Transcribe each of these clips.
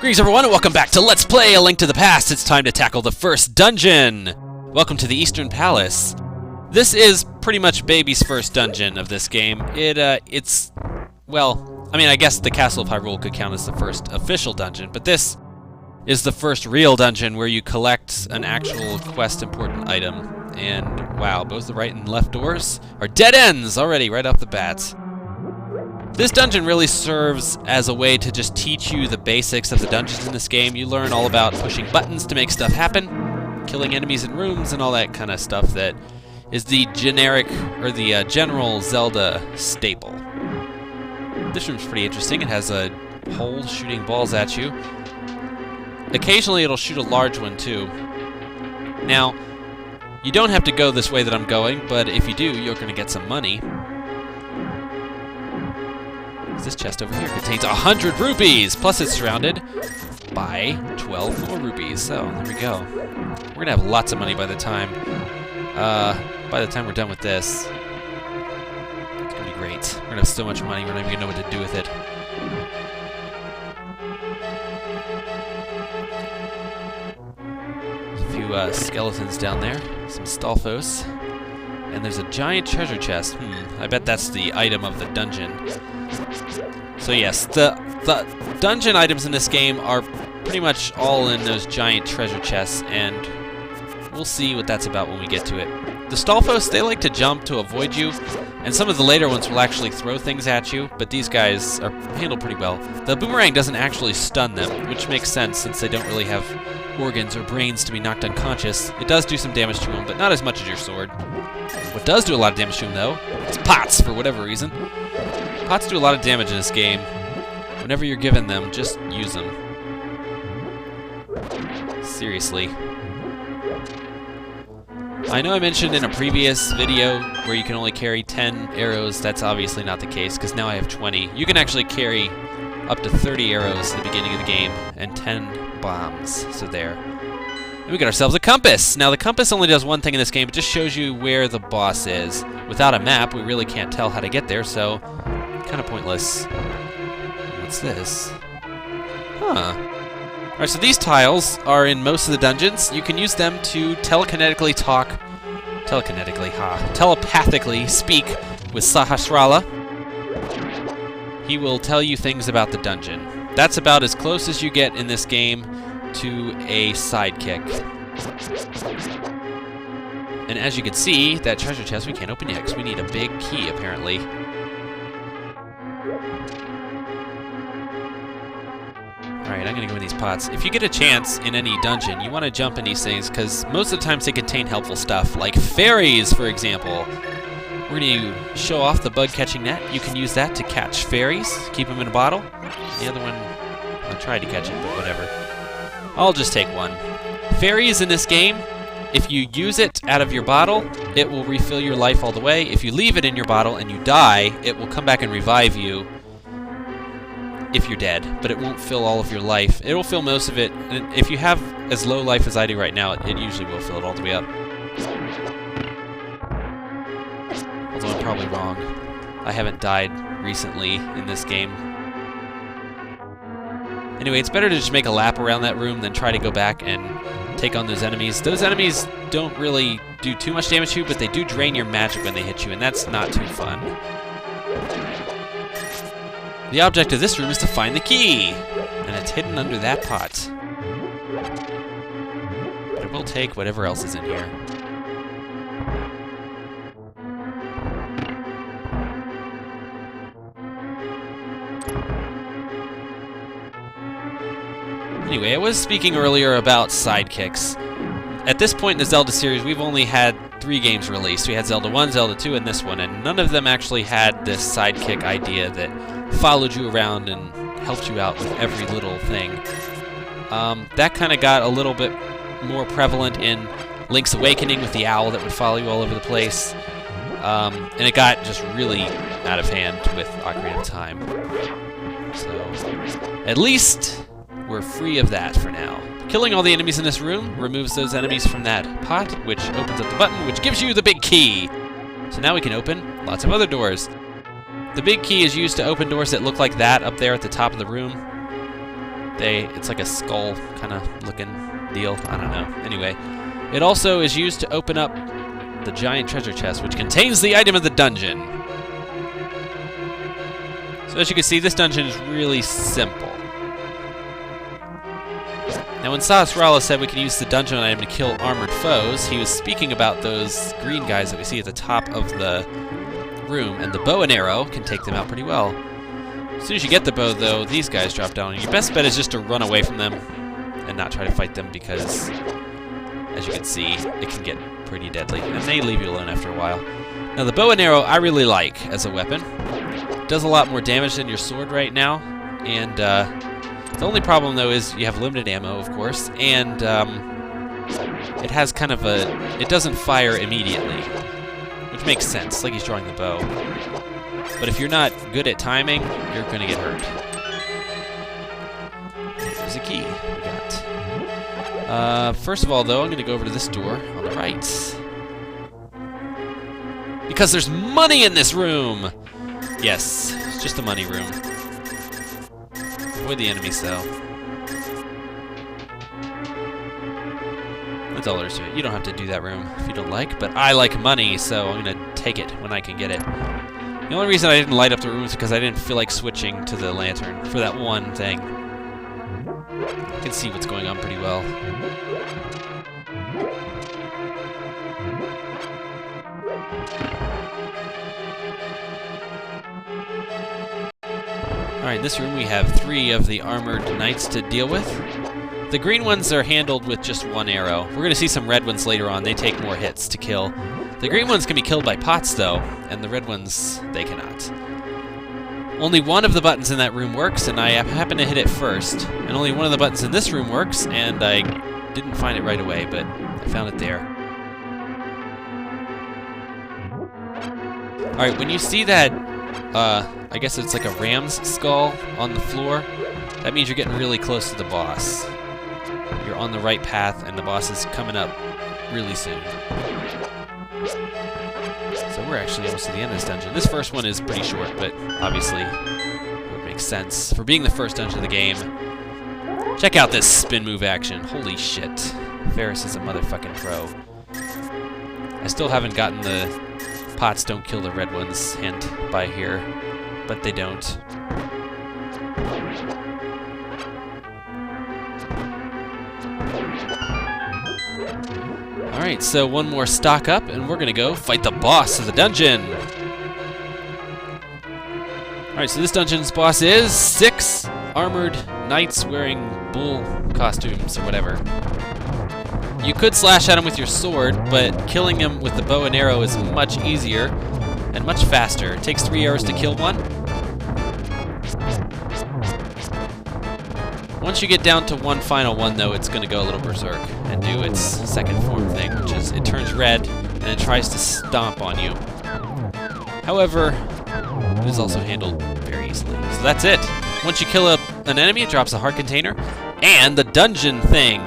Greetings everyone and welcome back to Let's Play A Link to the Past. It's time to tackle the first dungeon. Welcome to the Eastern Palace. This is pretty much Baby's first dungeon of this game. It's, well, I mean, I guess the Castle of Hyrule could count as the first official dungeon, but this is the first real dungeon where you collect an actual quest important item. And wow, both the right and left doors are dead ends already right off the bat. This dungeon really serves as a way to just teach you the basics of the dungeons in this game. You learn all about pushing buttons to make stuff happen, killing enemies in rooms, and all that kind of stuff that is the generic, or the general Zelda staple. This room's pretty interesting. It has a hole shooting balls at you. Occasionally it'll shoot a large one too. Now, you don't have to go this way that I'm going, but if you do, you're going to get some money. This chest over here contains 100 rupees, plus it's surrounded by 12 more rupees. So there we go. We're gonna have lots of money by the time we're done with this. It's gonna be great. We're gonna have so much money, we're not even gonna know what to do with it. There's a few skeletons down there, some Stalfos, and there's a giant treasure chest. I bet that's the item of the dungeon. So yes, the dungeon items in this game are pretty much all in those giant treasure chests, and we'll see what that's about when we get to it. The Stalfos, they like to jump to avoid you, and some of the later ones will actually throw things at you, but these guys are handled pretty well. The boomerang doesn't actually stun them, which makes sense since they don't really have organs or brains to be knocked unconscious. It does do some damage to them, but not as much as your sword. What does do a lot of damage to them, though, is pots, for whatever reason. Pots do a lot of damage in this game. Whenever you're given them, just use them. Seriously. I know I mentioned in a previous video where you can only carry 10 arrows. That's obviously not the case, because now I have 20. You can actually carry up to 30 arrows at the beginning of the game, and 10 bombs. So there. And we got ourselves a compass. Now the compass only does one thing in this game. It just shows you where the boss is. Without a map, we really can't tell how to get there, so kind of pointless. What's this? Huh. Alright, so these tiles are in most of the dungeons. You can use them to telepathically speak with Sahasrara. He will tell you things about the dungeon. That's about as close as you get in this game to a sidekick. And as you can see, that treasure chest we can't open yet because we need a big key, apparently. Alright, I'm gonna go in these pots. If you get a chance in any dungeon, you want to jump in these things, because most of the times they contain helpful stuff, like fairies, for example. We're gonna show off the bug-catching net. You can use that to catch fairies, keep them in a bottle. The other one, I tried to catch it, but whatever. I'll just take one. Fairies in this game, if you use it out of your bottle, it will refill your life all the way. If you leave it in your bottle and you die, it will come back and revive you if you're dead, but it won't fill all of your life. It'll fill most of it, and if you have as low life as I do right now, it usually will fill it all the way up. Although I'm probably wrong. I haven't died recently in this game. Anyway, it's better to just make a lap around that room than try to go back and take on those enemies. Those enemies don't really do too much damage to you, but they do drain your magic when they hit you, and that's not too fun. The object of this room is to find the key, and it's hidden under that pot. But it will take whatever else is in here. Anyway, I was speaking earlier about sidekicks. At this point in the Zelda series, we've only had 3 games released. We had Zelda 1, Zelda 2, and this one, and none of them actually had this sidekick idea that followed you around and helped you out with every little thing. That kind of got a little bit more prevalent in Link's Awakening with the owl that would follow you all over the place. And it got just really out of hand with Ocarina of Time. So, at least we're free of that for now. Killing all the enemies in this room removes those enemies from that pot, which opens up the button, which gives you the big key. So now we can open lots of other doors. The big key is used to open doors that look like that up there at the top of the room. It's like a skull kind of looking deal. I don't know. Anyway, it also is used to open up the giant treasure chest, which contains the item of the dungeon. So as you can see, this dungeon is really simple. Now, when Sasrala said we can use the dungeon item to kill armored foes, he was speaking about those green guys that we see at the top of the room, and the bow and arrow can take them out pretty well. As soon as you get the bow, though, these guys drop down, and your best bet is just to run away from them and not try to fight them, because, as you can see, it can get pretty deadly, and they leave you alone after a while. Now, the bow and arrow I really like as a weapon. It does a lot more damage than your sword right now, and the only problem, though, is you have limited ammo, of course, and it has kind of it doesn't fire immediately, which makes sense, like he's drawing the bow. But if you're not good at timing, you're going to get hurt. There's a key we got. First of all, though, I'm going to go over to this door on the right. Because there's money in this room! Yes, it's just a money room. Avoid the enemies, though. That's all there is to it. You don't have to do that room if you don't like, but I like money, so I'm going to take it when I can get it. The only reason I didn't light up the room is because I didn't feel like switching to the lantern for that one thing. I can see what's going on pretty well. Alright, in this room we have 3 of the armored knights to deal with. The green ones are handled with just 1 arrow. We're going to see some red ones later on. They take more hits to kill. The green ones can be killed by pots, though, and the red ones, they cannot. Only one of the buttons in that room works, and I happen to hit it first. And only one of the buttons in this room works, and I didn't find it right away, but I found it there. Alright, when you see that, I guess it's like a ram's skull on the floor, that means you're getting really close to the boss. You're on the right path, and the boss is coming up really soon. So we're actually almost to the end of this dungeon. This first one is pretty short, but obviously it would make sense for being the first dungeon of the game. Check out this spin move action. Holy shit. Ferris is a motherfucking pro. I still haven't gotten the pots don't kill the red ones hint by here, but they don't. Alright, so one more stock up, and we're gonna go fight the boss of the dungeon. Alright, so this dungeon's boss is 6 armored knights wearing bull costumes or whatever. You could slash at him with your sword, but killing him with the bow and arrow is much easier and much faster. It takes 3 arrows to kill one. Once you get down to one final one, though, it's going to go a little berserk and do its second form thing, which is it turns red and it tries to stomp on you. However, it is also handled very easily. So that's it. Once you kill an enemy, it drops a heart container and the dungeon thing.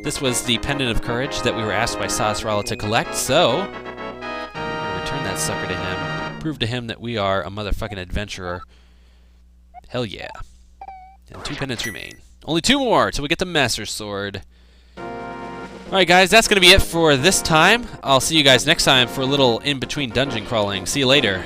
This was the Pendant of Courage that we were asked by Sasrala to collect, so we're gonna return that sucker to him. Prove to him that we are a motherfucking adventurer. Hell yeah. And 2 pendants remain. Only 2 more till we get the Master Sword. Alright guys, that's gonna be it for this time. I'll see you guys next time for a little in-between dungeon crawling. See you later.